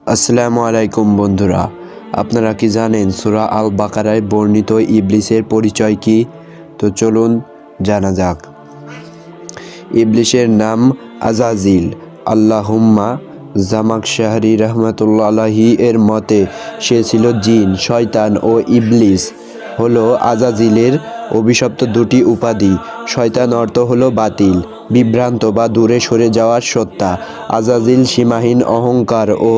আসসালামু আলাইকুম বন্ধুরা, আপনারা কি জানেন সূরা আল বাকারায় বর্ণিত ইবলিসের পরিচয় কি? তো চলুন জানা যাক। ইবলিসের নাম আজাজিল। আল্লাহুম্মা জামাখশারি রহমাতুল্লাহ আলাইহি এর মতে সে ছিল জিন। শয়তান ও ইবলিস হলো আজাজিলের অভিশপ্ত দুটি উপাধি। শয়তান অর্থ হলো বাতিল, বিভ্রান্ত বা দূরে সরে যাওয়ার সত্তা। আজাজিল সীমাহীন অহংকার ও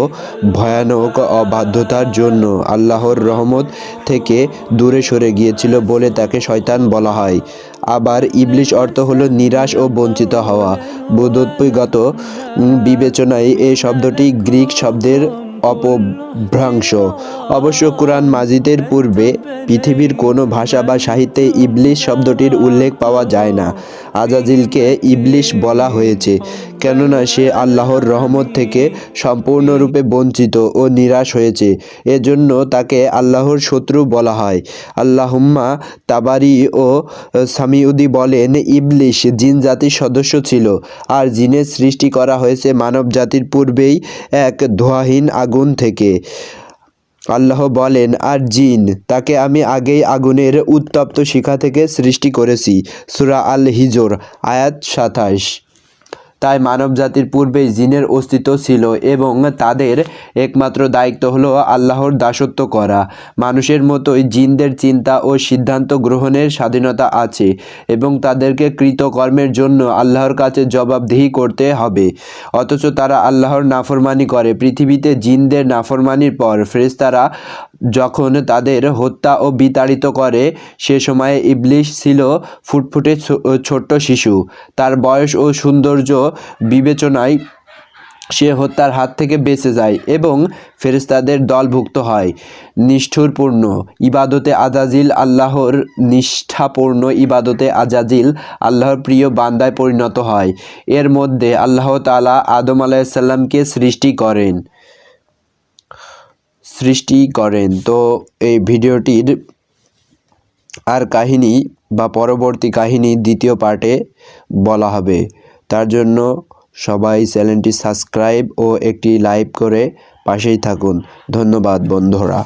ভয়ানক অবাধ্যতার জন্য আল্লাহর রহমত থেকে দূরে সরে গিয়েছিল বলে তাকে শয়তান বলা হয়। আবার ইবলিস অর্থ হলো নিরাশ ও বঞ্চিত হওয়া। বোধোৎপগত বিবেচনায় এই শব্দটি গ্রিক শব্দের অপভ্রংশ। অবশ্য কুরআন মাজিদের পূর্বে পৃথিবীর কোনো ভাষা বা সাহিত্যে ইবলিস শব্দটির উল্লেখ পাওয়া যায় না। আজাজিলকে ইবলিস বলা হয়েছে কেননা সে আল্লাহর রহমত থেকে সম্পূর্ণরূপে বঞ্চিত ও নিরাশ হয়েছে। এজন্য তাকে আল্লাহর শত্রু বলা হয়। আল্লাহুম্মা তাবারি ও সামিউদি বলেন, ইবলিস জিন জাতির সদস্য ছিল, আর জিনের সৃষ্টি করা হয়েছে মানব জাতির পূর্বেই এক ধোঁয়াহীন আগুন থেকে। আল্লাহ বলেন, আর জিন তাকে আমি আগেই আগুনের উত্তপ্ত শিখা থেকে সৃষ্টি করেছি। সূরা আল হিজর আয়াত ২৭। তাই মানবজাতির পূর্বেই জিনের অস্তিত্ব ছিল এবং তাদের একমাত্র দায়িত্ব হলো আল্লাহর দাসত্ব করা। মানুষের মতোই জিনদের চিন্তা ও সিদ্ধান্ত গ্রহণের স্বাধীনতা আছে এবং তাদেরকে কৃতকর্মের জন্য আল্লাহর কাছে জবাবদিহি করতে হবে। অথচ তারা আল্লাহর নাফরমানি করে। পৃথিবীতে জিনদের নাফরমানির পর ফেরেশতারা যখন তাদের হত্যা ও বিতাড়িত করে, সে সময়ে ইবলিস ছিল ফুটফুটে ছোট্ট শিশু। তার বয়স ও সৌন্দর্য বিবেচনায় সে হত্যার হাত থেকে বেঁচে যায় এবং ফেরেশতাদের দলভুক্ত হয়। নিষ্ঠুরপূর্ণ ইবাদতে আজাজিল আল্লাহর নিষ্ঠাপূর্ণ ইবাদতে আজাজিল আল্লাহর প্রিয় বান্দায় পরিণত হয়। এর মধ্যে আল্লাহ তাআলা আদম আলাইহিসসালামকে সৃষ্টি করেন। তো এই ভিডিওটির আর কাহিনী বা পরবর্তী কাহিনী দ্বিতীয় পার্টে বলা হবে। তার জন্য সবাই চ্যানেলটি সাবস্ক্রাইব ও একটি লাইক করে পাশেই থাকুন। ধন্যবাদ বন্ধুরা।